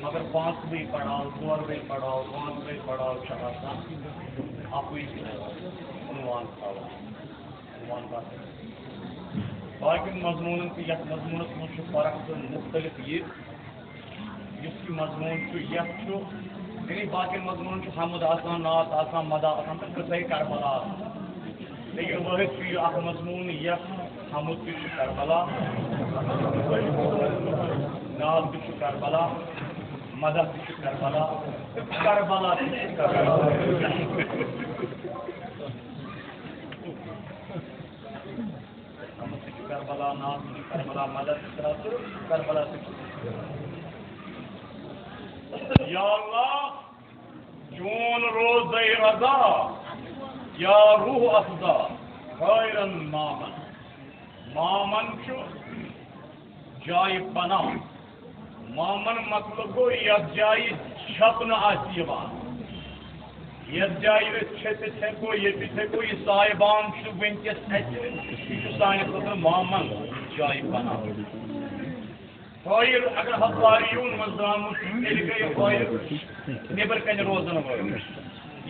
मगर 5 भी पढ़ाओ 4 भी पढ़ाओ 5 भी पढ़ाओ शहादा आपको उन्वान बाकी मजमून की यह मजमून में फर्क मुख्तलिफ ये जिसकी मजमून यानी बाकी मजमून हमद आसान नात आसान मदा आसान तो सही करबला लेकिन वह मजमून यह हमद करबला नात करबला मदद करबला करबला करबला नात करबला मदद करबला या अल्लाह जून रोज़ रज़ा या रूह अफ़ज़ा खैरन मामन मामन छु जाय पना मामन मतलब गो यथ जाय छपन यथ जाय छको ये साहिबान वनकस सान मामन जाय पना खैर अगर हवारियून मज खैर नबर कन रोजन वल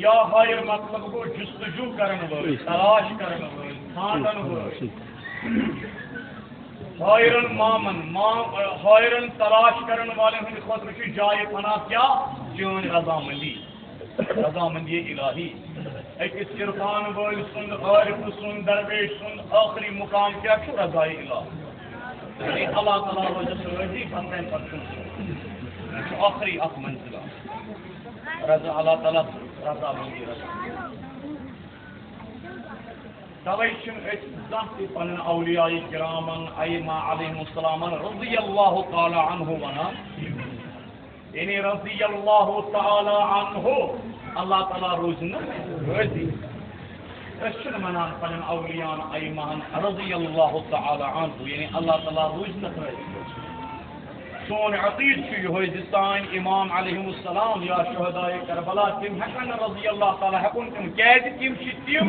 या खैर मतलब गो जुस्तजू करन वल तलाश करन वल छानन वल खैरन मामन खैरन तलाश करन वाले हंद खुद जाय पना क्या चन रजामंदी इलाही अकिस इरफान वल सुन आरिफ सुन दरवेश सुन आखिरी मुकाम क्या रजाए इलाही अल्लाह ताला रोज़ी बंदन पर आखिरी अख मंजिला रजा अल्लाह ताला रजा मंदी तवै पन औलिया किरामन अइमा अलैहिमुस्सलामन रज़ियल्लाहु तआला अन्हु वना यानी रज़ियल्लाहु तआला अन्हु अल्लाह ताला रोज़न रोज़ी रशन मनान पन औलियान अइमान रज़ियल्लाहु तआला अन्हु यानी अल्लाह ताला रोज़न रोज़ी सोन अकीद यो सान इमाम अलैहिमुस्सलाम या शुहदाए करबला तिम हकन रज़ियल्लाहु तआला हकुन तिम कैद तिम तिम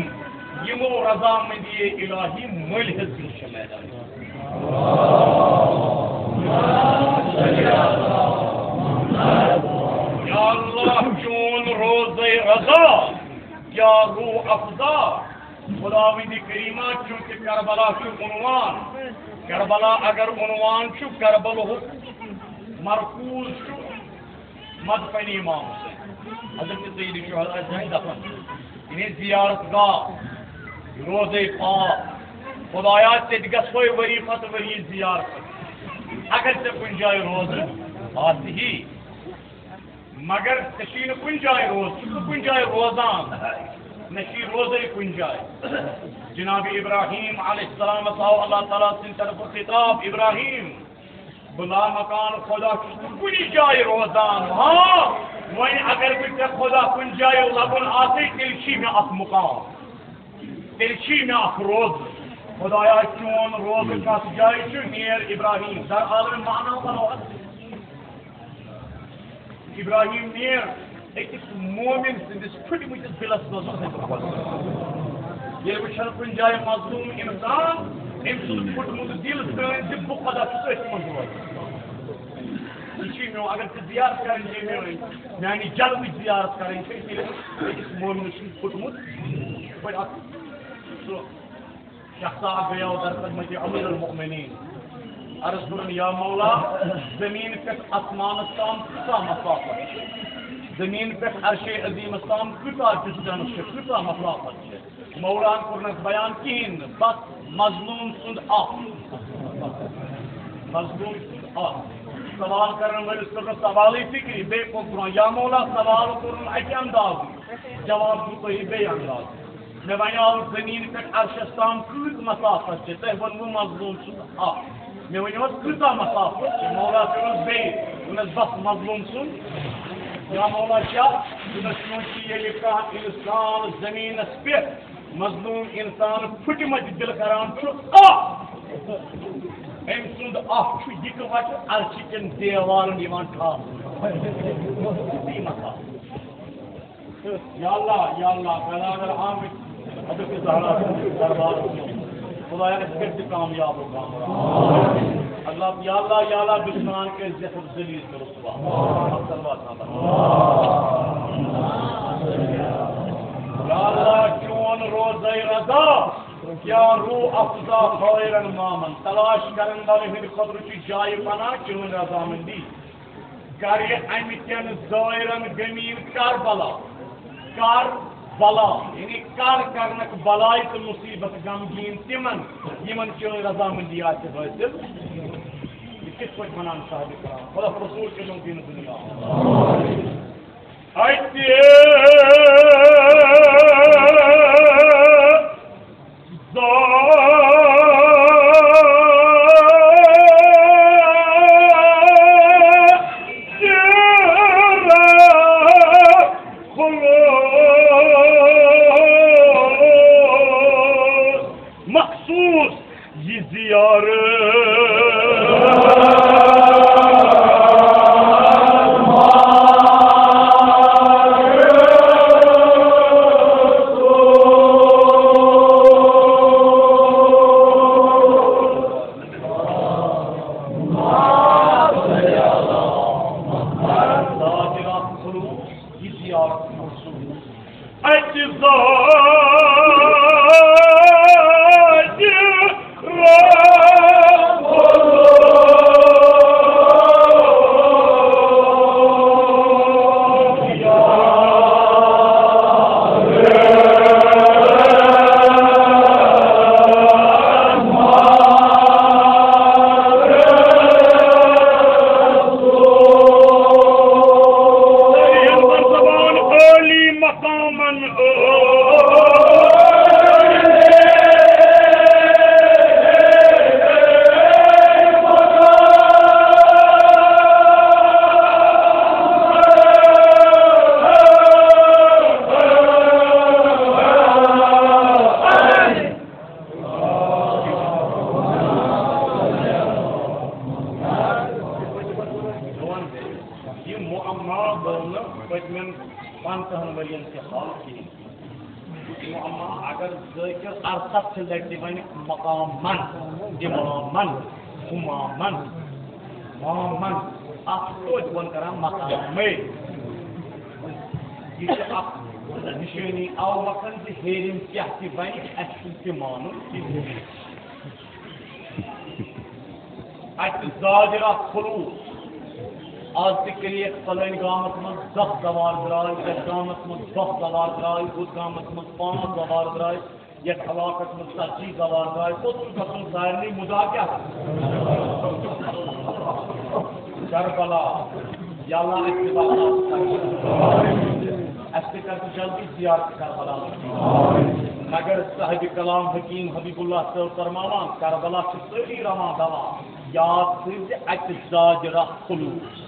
यमो रज़ामंदी इलाही मलहज मैदान या अल्लाह चून रोज़े रज़ा या रूह अफ़ज़ा खुदावंदी करीमा चूंकि करबला उन्वान करबला अगर उन्वान करबल मरकूज मदफन इमाम हुसैन हज़रत सय्यद शुहदा जाए दफन इन्हें जियारत गाह रोज़े पाक खुदाया तेज गो वरी पत वरी जियारत अगर से कुछ जाए रोज आती ही मगर कशीन कुछ जाए रोज कुछ जाए रोजान नशी रोज़े कुछ जाए जनाब इब्राहिम अलैहिस्सलाम अल्लाह ताला सिन तरफ खिताब इब्राहिम बुला मकान खुदा कुछ जाए रोजान हाँ वही अगर कुछ खुदा कुछ जाए लबन आते तिलशी में अख मुकाम तिलशी में अख रोज खुदाया चोन रोज कस जाए नियर इब्राहिम दर आलम माना बनो इब्राहिम नियर एक मोमिन सिंदिस फुट मुझे दिलस ये वुचन कुछ जाए मजलूम इंसान फुट मुझे दिल दिब्बु खुदा मो अगर जियारत करें यानी जल्द जियारत करें मोमिन फुटमुत शख्सा गया दर खदमत अमीर अल-मुमिनीन अर्ज कर या मौला जमीन पे आसमान ताम कुता मसाफत जमीन पे अर्शे अजीम ताम कुता डिस्टेंस कुता मसाफत मौलान करनस बयान किन बस मजलूम सुंद मजलूम सवाल करने वाले सवाल ही फिक्री बे को या मौला सवाल कर अके अंदाज जवाब दू तो बे अंदाज मे वन जमीन पे अर्शस ताम कूत मसाफत तह वो मजलूम मे वन कूता मसाफत मौला कर बे बस मजलूम सुन या मौला क्या ये इंसान जमीन पे मजलूम इंसान फुटमत दिल करान अम सुंद यह वट अर्शिकन देवारन या अल्लाह अगर आमिर दरबार खुदाया कामयाब होगा अल्लाह या अल्लाह दुश्मन के जहर जलील करो या अल्लाह चोन रोज़े रज़ा क्या रू अफजा खैरन मामन तलाश करन वाले हिंद खबर की जाय बना चोन रज़ामंदी कर अमिकन ज़ायरन गमीन करबला यानी कर करनक बलाई तो मुसीबत गमगीन तिमन यमन चोन रज़ामंदी आते हासिल किस पर मनान साहब कराम खुदा रसूल के लोग दिन दुनिया मखसूस ये अगर ज़ाकिर अरसत से लड़ती बनी मकामन इमामन उमामन मामन आप सोच बन करा मकाम में ये आप निशानी आओ मकान से हेरिम क्या की बनी ऐसे के मानो आज ज़ाकिर खुलूस आज तक फलान गामस मज 10 सवार द्राय, यथ गामस मज 10 सवार द्राय, उस गामस मज 5 सवार द्राय, यथ इलाकस मज 40 सवार द्राय, तो गसन सारे मुदा क्या करबला या अल्लाह जल्दी जियारत करबला मगर साहिब कलाम हकीम हबीबुल्लाह साहब फरमावान करबला सारी रवा दवा याद अतजाजरा खुलूस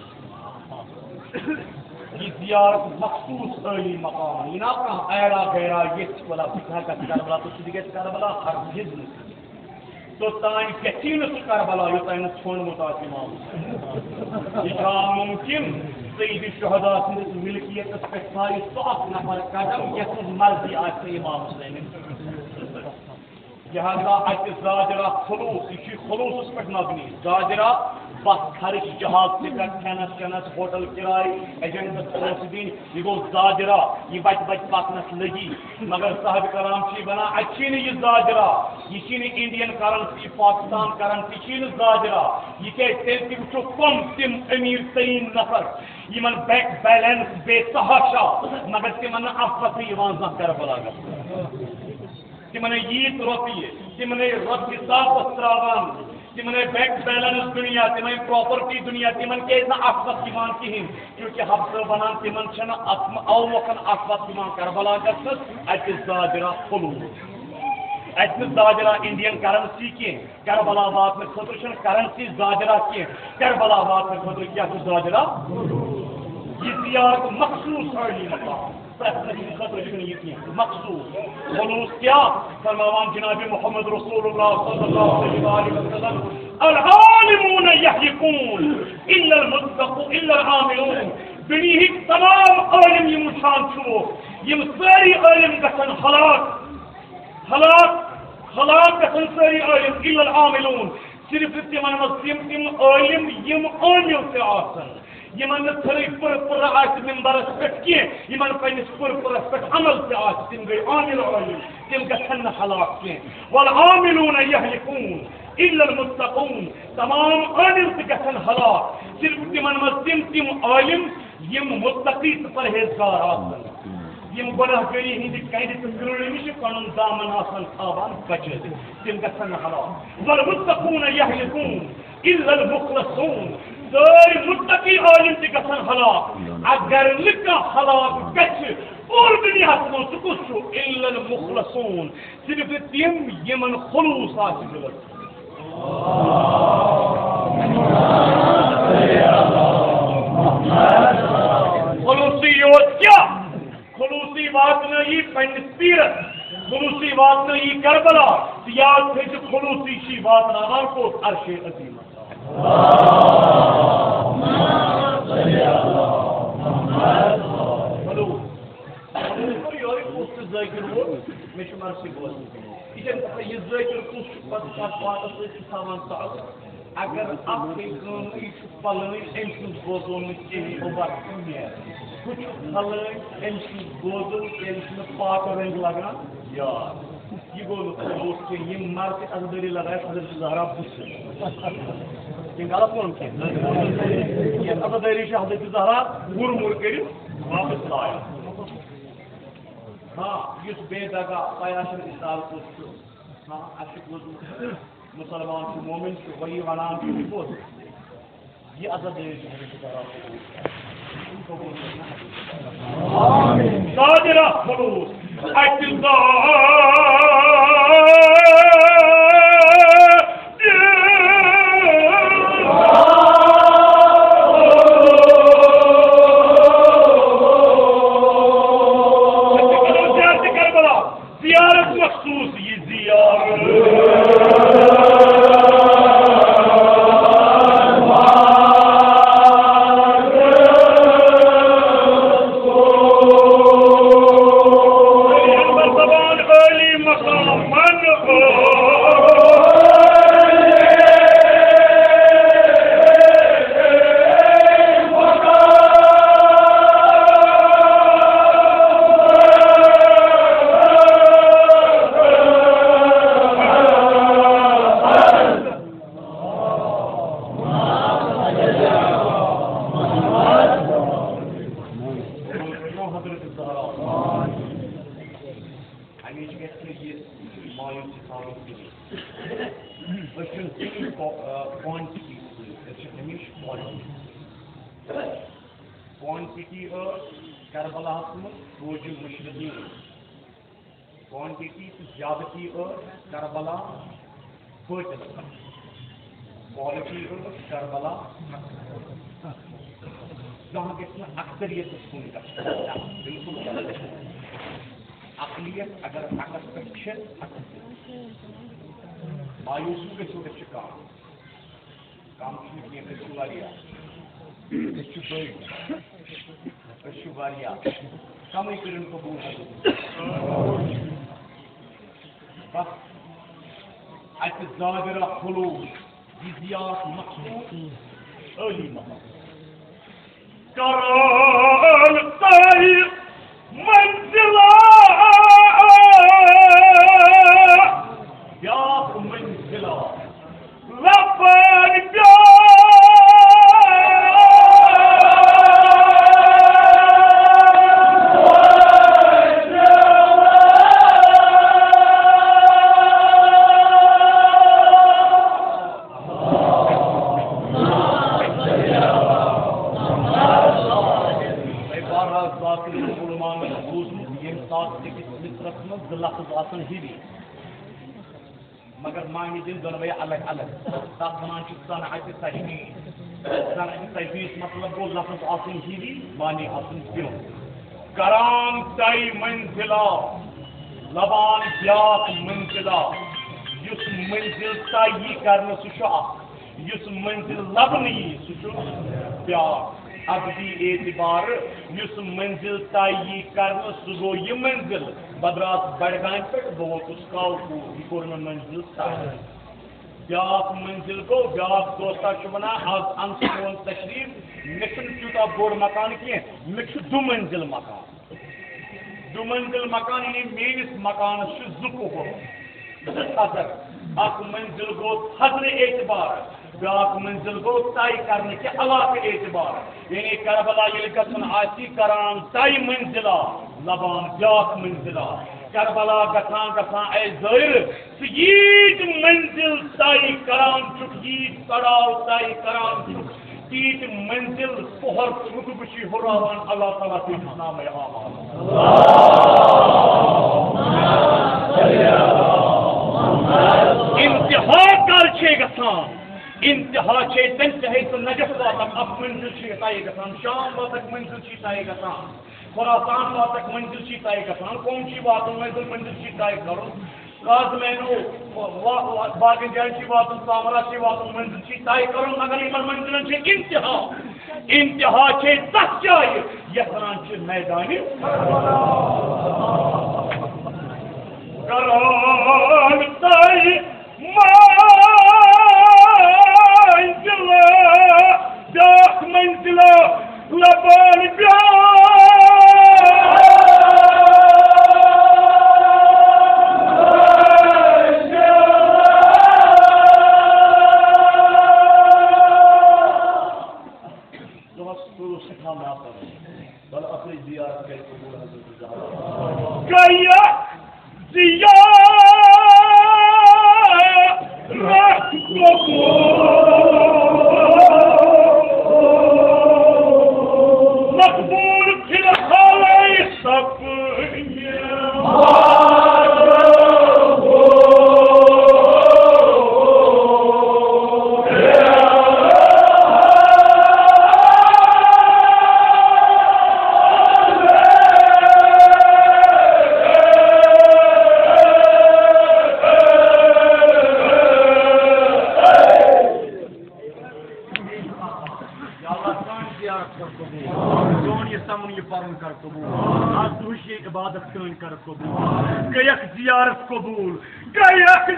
ये जियारत मखसूस अली मकाम ये ना ऐरा गैरा ये वाला करबला तो करबला हर जिद तो तान गि करबला योतान छोड़मुत मुमकिन सईद शुहदा मिल्कियत पे सो नफर कदम यथ मर्जी इमाम हुसैन लिहाजा अत जाजरा खलूस यह खलूस पे मबनी जाजरा बस खर्च जहाज टिकट खेनस चनस होटल किराए एजेंटस पोस दिन यह गो जाजरा यह बच बच पकनस लगी मगर साहब कलाम बना अच्छी यह जाजरा यह इंडियन करेंसी पाकिस्तान करेंसी जाजरा यह वो कम तम अमीर तरीन नफर इन बैंक बैलेंस बेतहाशा मगर तिमन अफत करबला तिमन यीत रोपये तिमन रोपये साफस त्रावान तिमन बैंक बैलेंस दुनिया तिमन प्रॉपर्टी दुनिया तिमन के अफत कहें क्योंकि हफ्त वन तिमन अवमोकन अफत करबला गस अत जाजरा खलूस अत जाजरा इंडियन करेंसी कह करबला वातन खुद करेंसी जाजरा कह करबला वातन खुद क्या जाजरा यह जियारत मखसूस अली मकाम मखसूस खलूस क्या फरमावान जनाब मोहम्मद रसूलुल्लाह सल्लल्लाहु अलैहि वसल्लम अल आलिमून यहलिकून इल्लल मुत्तक़ून इल्लल आमिलून दुनिया तमाम आलिम यम शान छो यम सारी आलिम गसन हलाक गसन सारी आलिम इल्लल आमिलून सिर्फ तिमन तिम आलिम यम आमिल से आसन यमन थरी पुर मिंबरस पे कह इन पस पुरस पे अमल तम गई आमिल आलिम तम गन हलाक कह वल आमिलून यहलिकून इल्लल मुत्तक़ून तमाम आलिम गन हलाक सिर्फ तिमन तिम आलिम यम मुत्तकी परहेजगार आसन यम गुनाहगारी हिंद कंद तो ग्रोड़ नश पन दामन आसान थावान बचित तम गन हलाक वल मुत्तक़ून यहलिकून इल्लल मुखलसून सारी मुत्तकी आलिम गसन हलाक अगर हलाक गछ पूरी दुनिया मज इल्लल मुखलसून सिर्फ तिम यमन खलूस खलूसी योत क्या खलूसी वातन यी पन्निस पीरस खलूसी वातन यी करबला याद थे खलूसी वातन को अर्शे अजीम Zakir मे मर्सी बोल यह Zakir कुछ अगर पलन अम बोजोन कुछ फलन अम बोजन पाक रंग लगान यार यह गो यम मर्द अजदरी लगाए हजरत ज़हरा बुस गलत वो कह अजदरी हजरत ज़हरा मुर कर वापस लाया हाँ इस बेदगा पयाशर मिसाल हाँ मुसलमान मोमिन वही वनान पोत यह अजदरी साजरा खलूस जियारत मखसूस ये जियारत हमेशा कहते हैं ये मायूस हिसाब से क्वांटिटी हमेशा क्वांटिटी करबला रोज मुशरदीन क्वांटिटी ज्यादती करबला फर्टिल क्वालिटी करबला जहाँ गया अक्सरियत सुन बिल्कुल अकलियत अगर अकस पे मायूस गो कम कम कर कबूल बस अत ज़ाहिरा खुलूस जिजियात मखसूस अली मखसूस कराल ताई मंजिला या मंजिला लफर मगर मानी दिन दोनों अलग अलग तब वन सनअत तजवीज़ मतलब गो लफ्ज़ आसन हिवी मानी आसन क्यों कराम तई मंजिला लबान ब्याक मंजिला युस मंजिल तई करने सुश मंजिल लबन सुश ब्याक अगदी एतबार युस मंजिल तई करने सह गो यह मंजिल बदरात बड़गान पे बह वोतुस कालपुर यह कोर मे मंजिल तय ब्याक मंजिल गो ब्याक दोस्ता वन आज अन सोन तशरीफ मे तूता बोड़ मकान कह मे दु मंजिल मकान यानी मेस मकान जुपोर अदर अख मंजिल गो थजर एतबार ब्याक मंजिल गो तय करने के अलाक एतबार यानी करबला ये गसन आसी करान तय मंजिला लबान ब्याक मंजिला करबला गसान गसान ए ज़ाहिर यीज मंजिल तय करान चुक यीज कड़ाव तय करान चुक तीज मंजिल पोहर चुक बशी हुरावान अल्लाह ताला के नाम में आमान इंतहा कर छे गसान इंतहा छे तन चाहे तो नजफ वातक अब मंजिल छे तय गसान शाम वातक मंजिल छे तय गसान खुरासान वातक मंजिल छे तय गसान कौन सी वातों में मंजिल छे तय करो काजमैनो बाकी जान सी वातों सामरा सी वातों मंजिल छे तय करो मगर इन मंजिल छे इंतहा छे तस जाए यहरान छे मैदानी करान तय ब्याक मंजिला लबान इबादत कर कबूल गयक जियारत कबूल गयक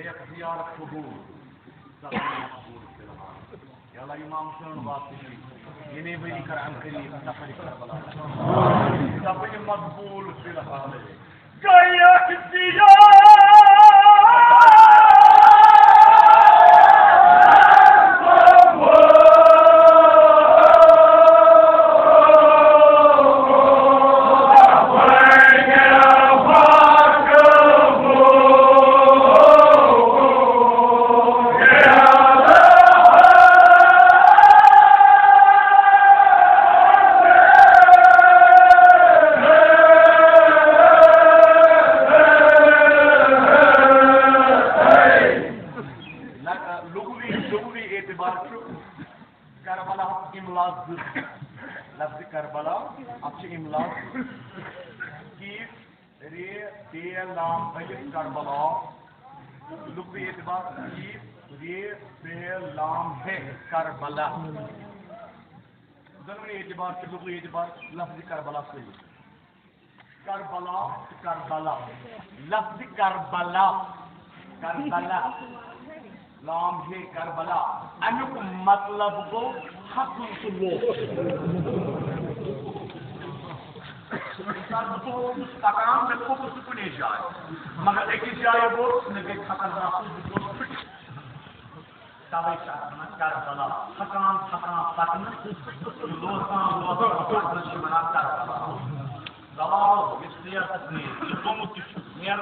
Sheikh ziyaret kubur. Yalla imam şunun vasıfı. Yine böyle karan kırıyım. Safari Karbala. Safari makbul filhale. Gayak Karbala, açı imla ki re lam alif Karbala lugvi etibar ki re lam है Karbala दोनों etibar से lugvi etibar lafzi Karbala से Karbala Karbala lafzi Karbala Karbala lam है Karbala अमुक मतलब को hakun sulo takam में focus कुने जाए मगर एक ही जाए वो नगे खतरनाक बिल्कुल फिट तवे Karbala थकान पतन लोसां शिमना Karbala दवाओ इसलिए तस्नी तुम नियर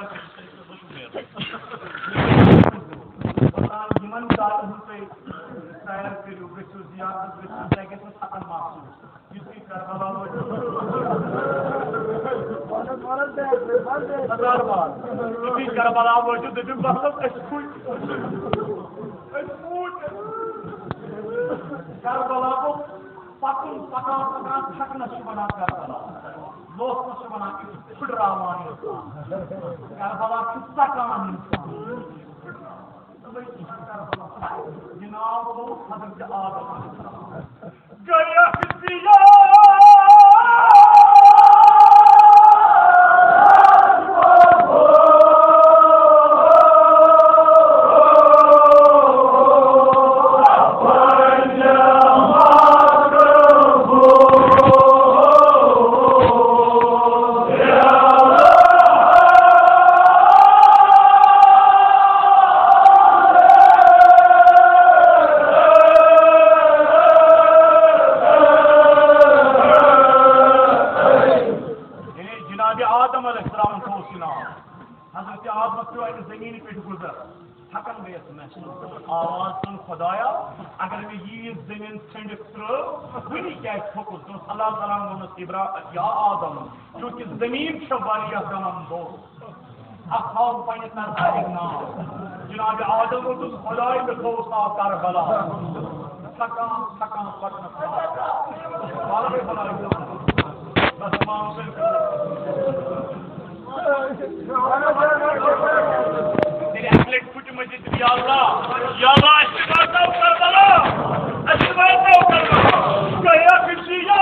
हिमन दाल पे सैर के लोग सुजियात जगह से थकान महसूस जिसकी Karbala हजार बार जिसकी Karbala वजूद दिन मतलब स्कूल Karbala को पका थकना शुभना Karbala लोग शुभना की फिटरावान Karbala की सकान जनाब वो हजरत आदम गया किसिया आवाज सुन खुदाया अगर मैं ये जमीन ठंड त्रो वही क्या फोकस तो अल्लाह ताला ने इब्रा या आदम क्योंकि जमीन शवालिया गमन दो अखाव पनित ना ना जनाब आदम को खुदाई में खोसा Karbala थकान पटना बारे बना बस मां से एथलेट फुट मस्जिद या अल्लाह इस्तेमाल Karbala गया किसिया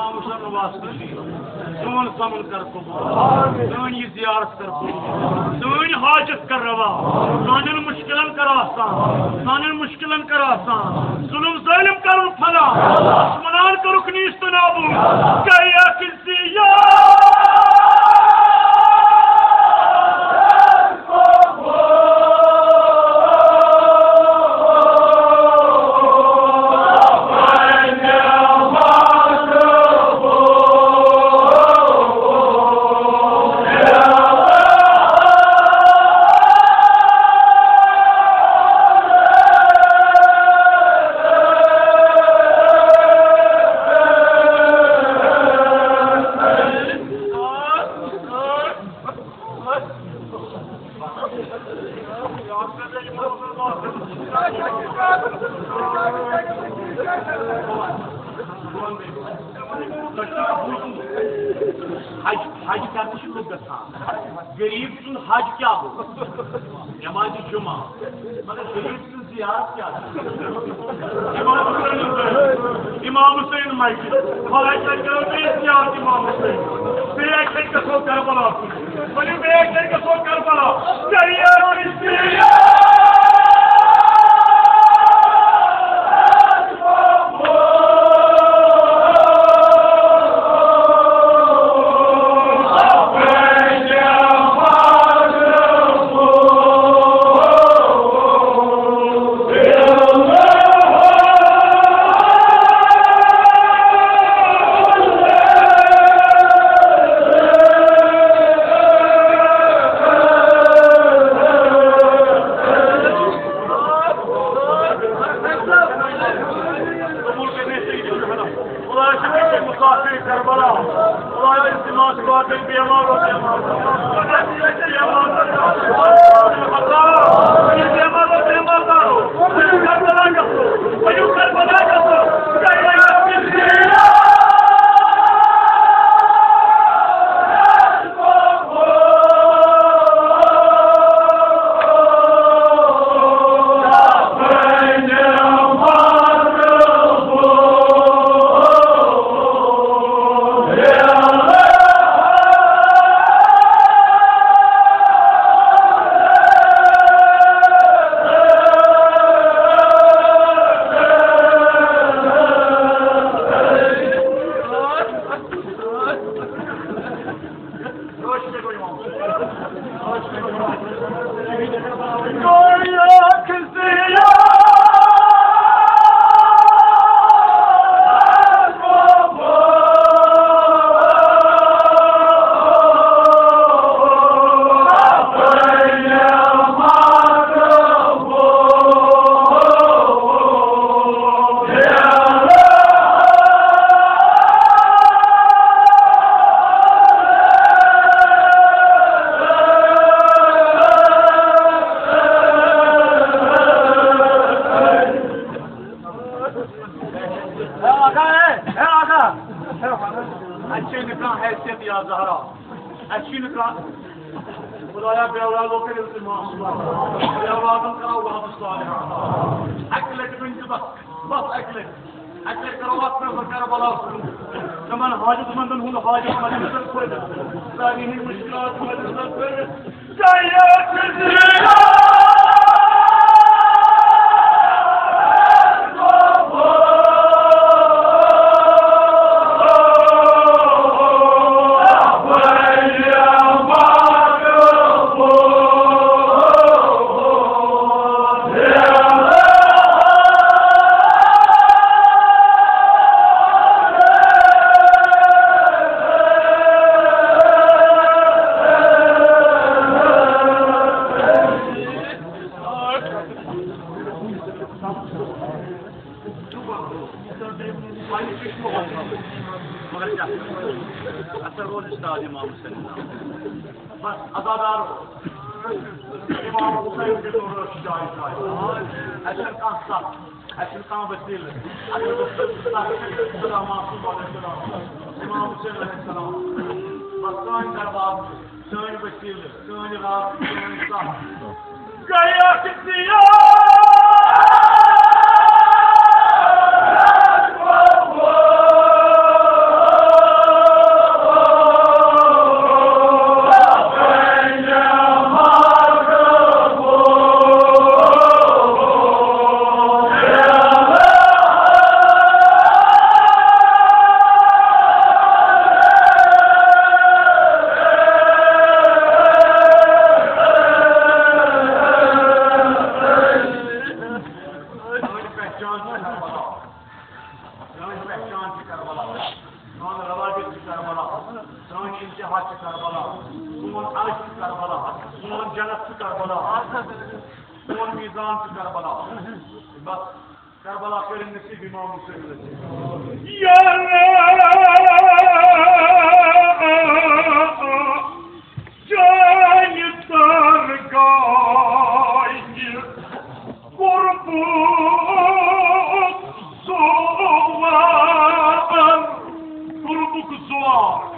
इमाम हुसैन वास्ते सोन समन कर कबूल सोन ये जियारत कर कबूल सोन हाजत कर रवा सानन मुश्किलन कर आसान सानन मुश्किलन कर आसान जुल्म जालिम कर फला आसमान कर रुकनीस्त नाबू क्या किसी या हज कर गरीब सुन हज क्या हो नमाज जुमा मगर गरीब सुन जियारत क्या इमाम हुसैन माइक जियारत इमाम हुसैन बेखर कसो करबला बनी बेखर कसो Karbala Karbala, Allah iltimas kuatin biyamar o biyamar. खुदाया बेऔलादों के लिए बेऔलादों का वहाँ सालिहा अकल बस अकल करो वक्त में करबला तमन हाजतमंदन हुन हाजत मजलिस खोल सारी मुश्किलात मजलिस खोल चाहिए पहचान से करबला सान रवाज से करबला सान इंतहा से करबला सोन अर्श से करबला सोन जन्नत से करबला सोन मीज़ान से करबला बस करबला फिर नसीब इमाम हुसैन या जान सरगाई कुर्बू Zuvar, kurbuk zuvar,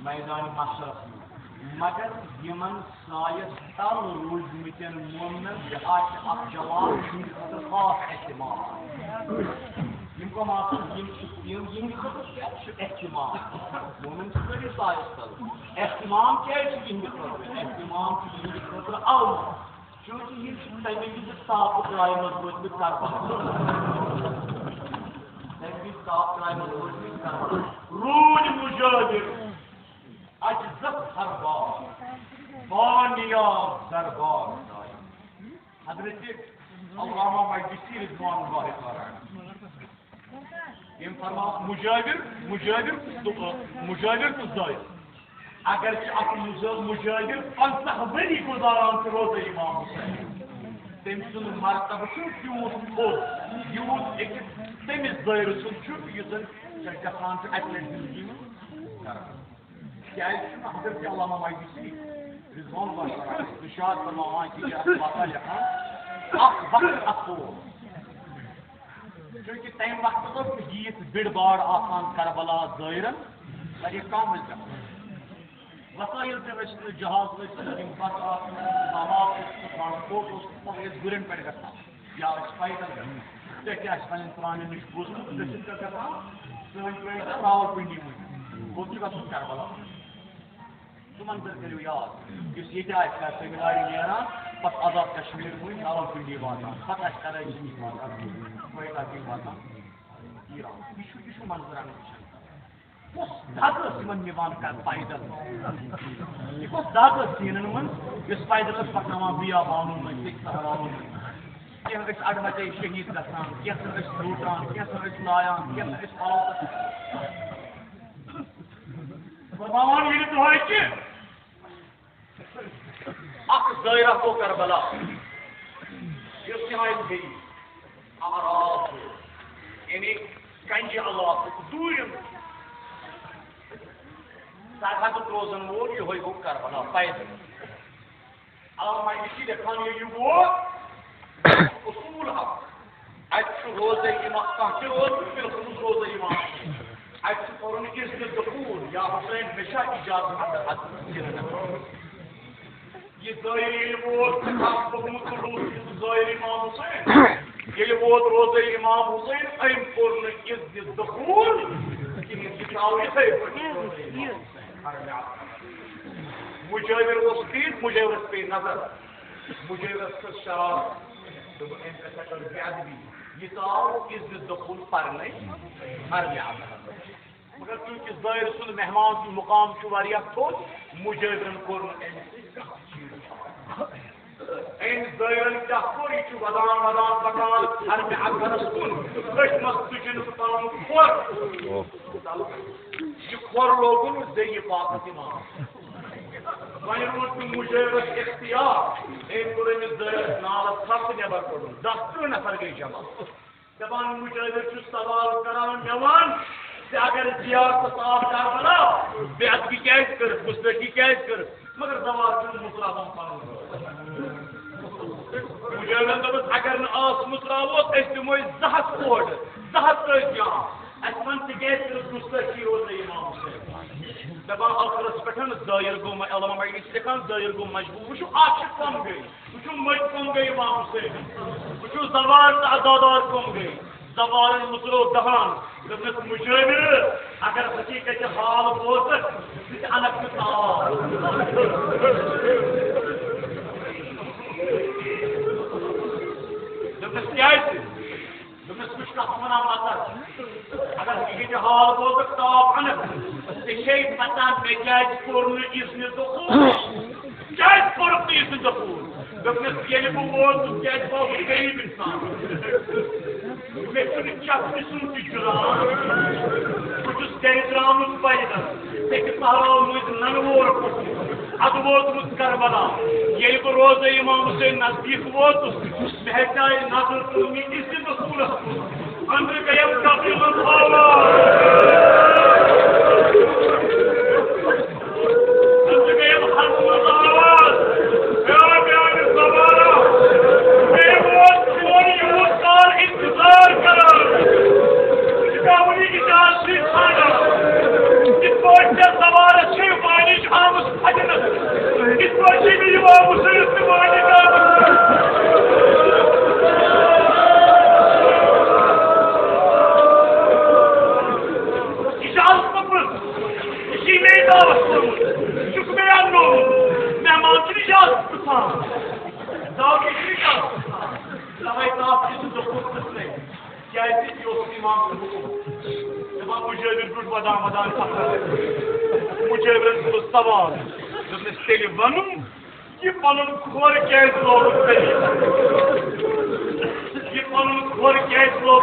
मैदान मशर मगर यमन सायस तल रूजमतन मोमन यह जवान खास एहतमाम एहतमाम मोमन सायस तल एहतमाम क्या एहतमाम अव चूंकि यह तमे विज साफ ड्राई मजबूत रूज मुजाहिर अजजत हर बार बानियाब दरबार हजरत अल्लामा मजलिसी रिज़वान यम फरमा मुजाहिर तो जाहिर अगर मुजाहिर 50 वरी गुजारान रोज़ इमाम हुसैन तम सुन मरतब यूत थोद यूत अकिस तमिस दायर सुन गसान अक लट जिंदगी में हजरत अल्लामा मजलिसी रिज़वान इरशाद फरमावान कि लिखान अख वक्त अखो चूंकि तम वक्त यीत बिड़ बाड़ आसान करबला दायरन वह कम वसाइल जहाज ट्रांसपोर्ट गुरन पे गसान या पैदल क्या पुराने नश बोजमुत रावलपिंडी मुझ करबला तुमन करो याद ये तमिलनाडु नान पे आजाद कश्मीर मुझ रावलपिंडी वातान पे कराची वातान ईरान यह मंजर पैदल दाद सीनन मन पैदल पकन बियाबानों सहरानों कह अड़मचे शहीद गसान कह लूटान कह लायान कह फरमान ये दुआई कि अख ज़ायरा को करबला युस यहाँ गई आराफ यानी कंजी अल्लाह दूर सरहद रोजन वोल ये हो करबला पैदल अल्लाह इसी देखा ये वो उसूल हक रोज़ इमाम रोज़ बिल्कुल रोज़ इमाम कौन इज्जत दखूल या हुसैन हमेशा इजाजत ये ज़ाहिर वोट ज़ाहिर इमाम हुसैन ये वोट रोज़ इमाम हुसैन अम कौन इज्जत दखूल मुजाविर मुजाविर पे नजर मुजाविर शराब ये इज्जत दखूल पढ़ने मगर चूंकि ज़ाहिर सुन मेहमान की मुकाम थोड़ मुजाविरन कोर ज़ाहिरन क्या कोर वदान वदान पकान हर में अकबरस कुन तुझन पन खोर ये खोर लोगन ज़रिए पाक इमाम वह रोट मुजाविरस इख्तियार नाल सख्त नबर कड़ 10 नफर गई जमा दपान मुजाविर सवाल करान जवान अगर जियारत साफ करबला बेअदबी क्या कर मुस्तकी क्या कर मगर दवार मुसराबन मुजाविरन दस अगर न आस मुसरावो दिमो 200 कोड 200 जान असन कर मुस्तकी रोज इमाम हुसैन दपान आखिरस पे ज़ाहिर गो अल्लामा लिखान ज़ाहिर गो मजबूर वो आज कम गई वो मज कम गई इमाम हुसैन वो जवार आजादार कम गई जवार मुसरो दहान दस मुजाविर अगर हकीकत हाल बोल अनक दस क्या दस कुछ मना मत अगर हकीकत हाल बोल ताप अनक पता मे क्या कोर इज्जत दखूल क्या कोर इज्जत दखूल दस ये वो क्या गरीब इंसान अद वोतमुत करबला ये रोज इमाम हुसैन नजदीक वोतुस महचाए नजर तुम इज्जत रसूल अंदर गयम काफी अंदर गयम हर आवाज इंतजार करो सवार पानी आमस फजनस मेहमान की इजाजत क्या मुजाविर गुट वदान वदान मुजाविर सवाल तेल वन ये पन खोर क्या लोग ये पन खोर क्या लोग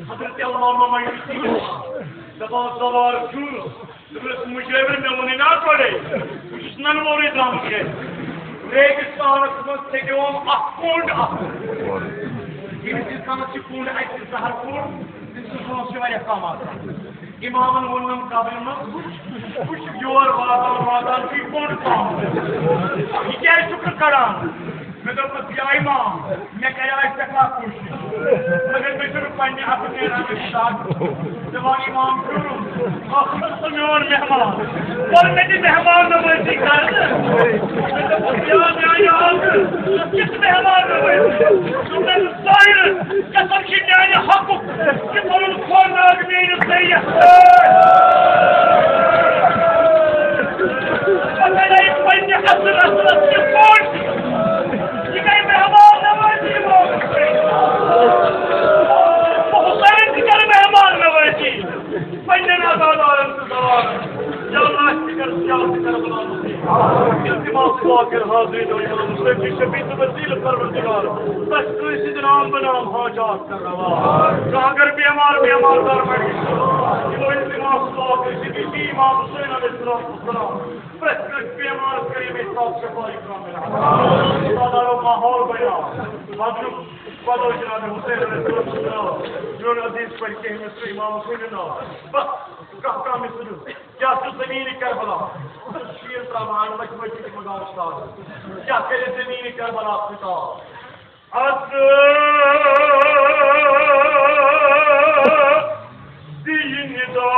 हजरत अल्लामा दपा सवाल मुजाविर मे वो ना पड़े नन मोर दाम के रेगिस्तान मज कुंड इंसान कुंड सहर कुंड कम इमामन वोनम कबल मज योर वातान वातान कुंड कम यह क्या करान मे दोपस या इमाम मे क्या सका खुश मगर मे पे अपने दपान इमाम मोन मेहमान और मे मेहमान नवाजी कर किस मेहमान नवाजी कसम न्याय हक खोनाग मेहमान नवाजी इल्तिमास वाकिर हाजिर हो या मुझसे की शबीत वसील परवरदिगार बस तू इसी नाम बनाम हाजात कर रवा अगर बीमार दर में यो इल्तिमास वाकिर की इमाम हुसैन अलैहिस्सलाम बस बीमार करीम साफ सफाई का मेरा सादारो माहौल बना बादू बादो जनाब हुसैन अलैहिस्सलाम जो अजीज पर के मिस्र इमाम हुसैन ना बस कहता मिस्र क्या तू ज़मीन करबला शीर प्रमाण मजमूई की मगा उस्ताद क्या करे ज़मीन करबला पिता अद दीन दा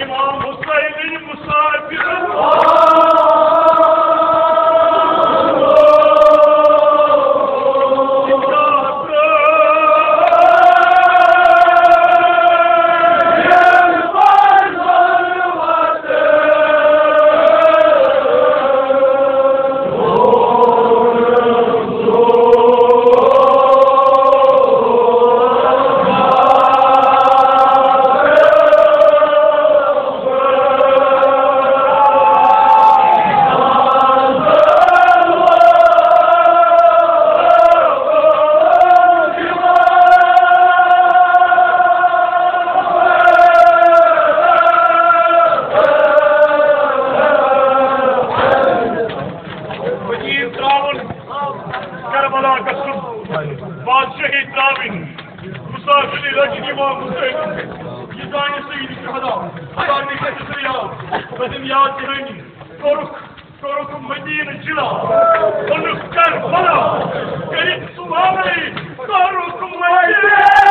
İmam Hüseyin'in misafiri. Karbala kasım, Bazı-ı Tabin, Musafir-i Lakin İmam Hüseyin, Yizani Seyyid-i Şühada, Hazar-ı Kashmiri, Bedim Yad Cihani, Koruk Medine Cila, Konuk Karbala, Garip Subhanallah, Koruk Medine.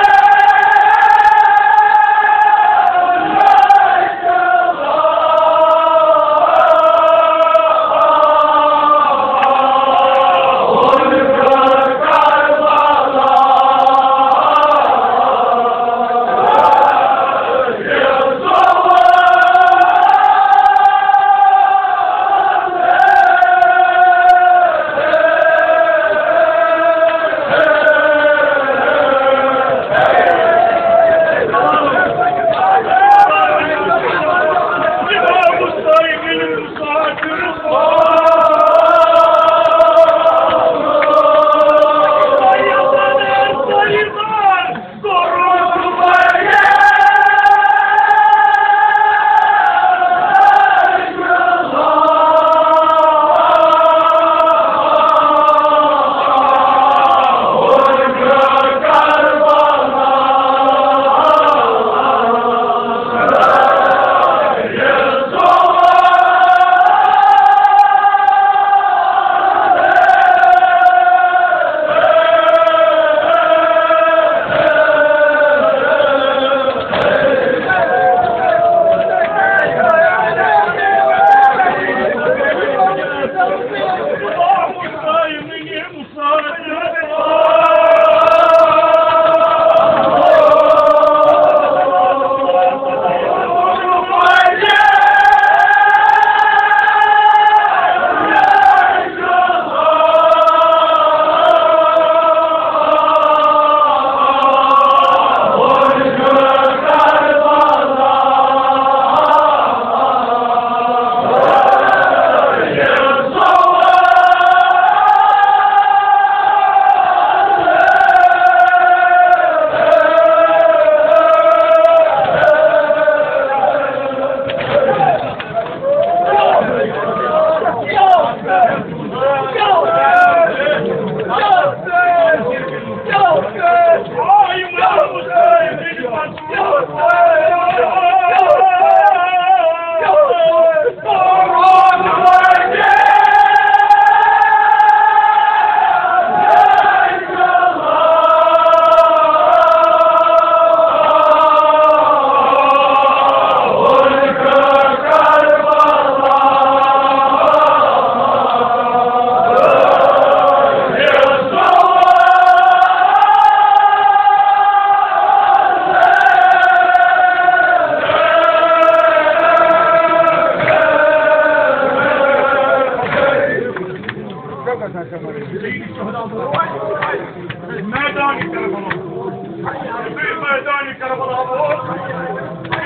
मैदानी Karbala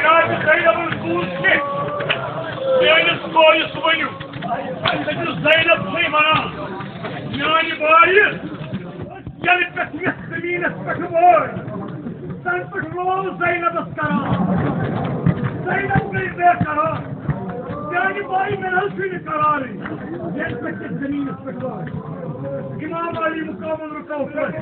yani Zeynep'in kuğusu Zeynep koyusu benim Zeynep Sıyman'a yani bayı gelip besmesliğin esbeki boy sen tıklığı Zeynep ıskara Zeynep beyze karar yani bayı menhasini kararı gelip besmesliğin esbeki boy İmam Ali mukamın rükavfet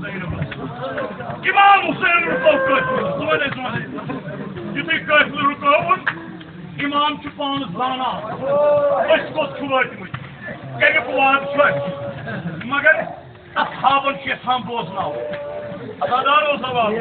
इमाम हुसैन रुको युथी काफिल रुकोवन इमाम पान जाना कमिक वाद मगर असहाबन यहां बोजनाव अदादारो सवाल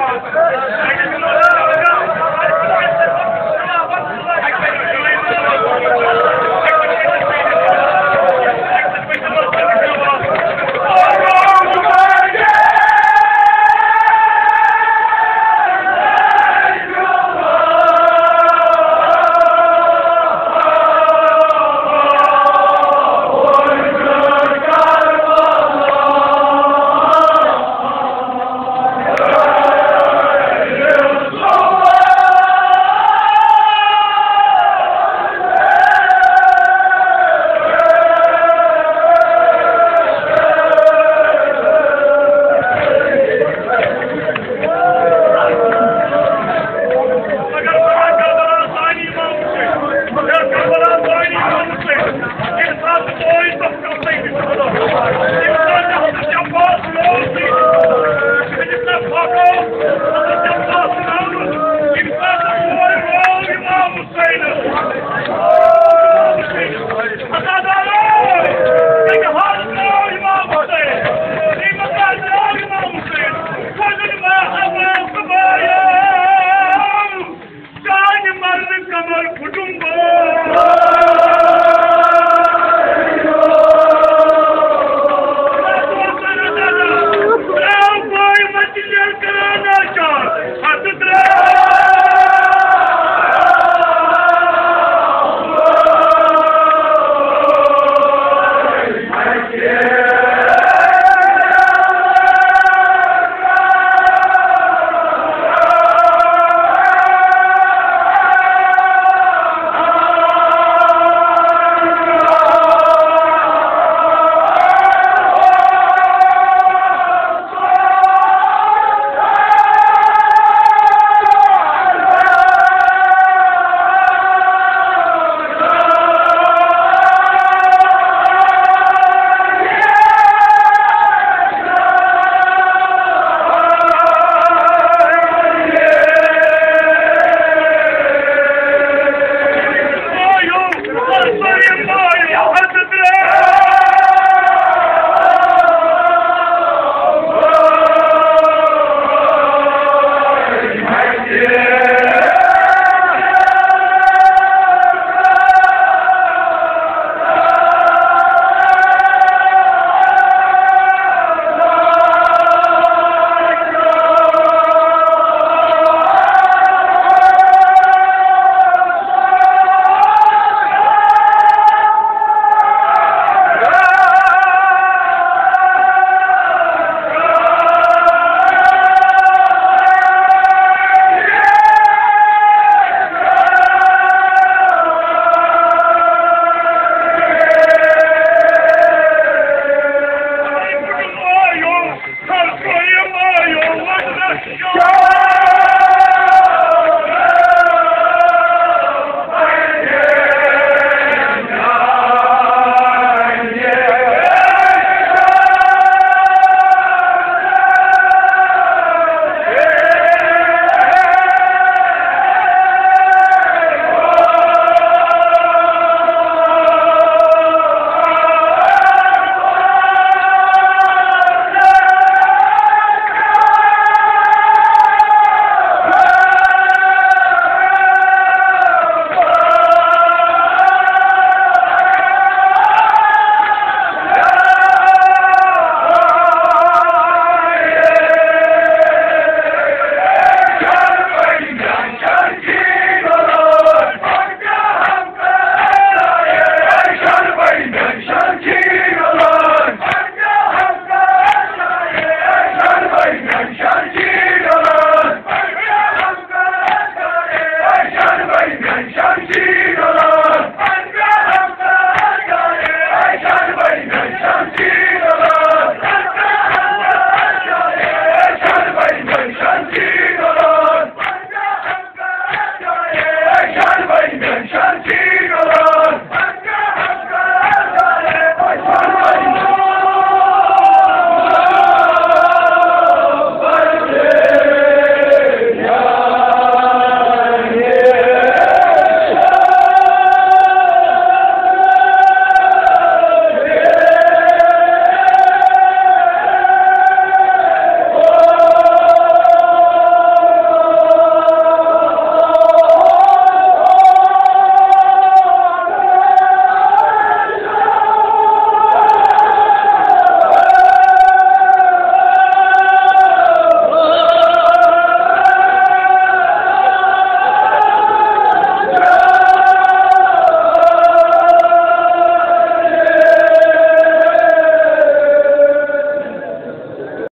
Karbala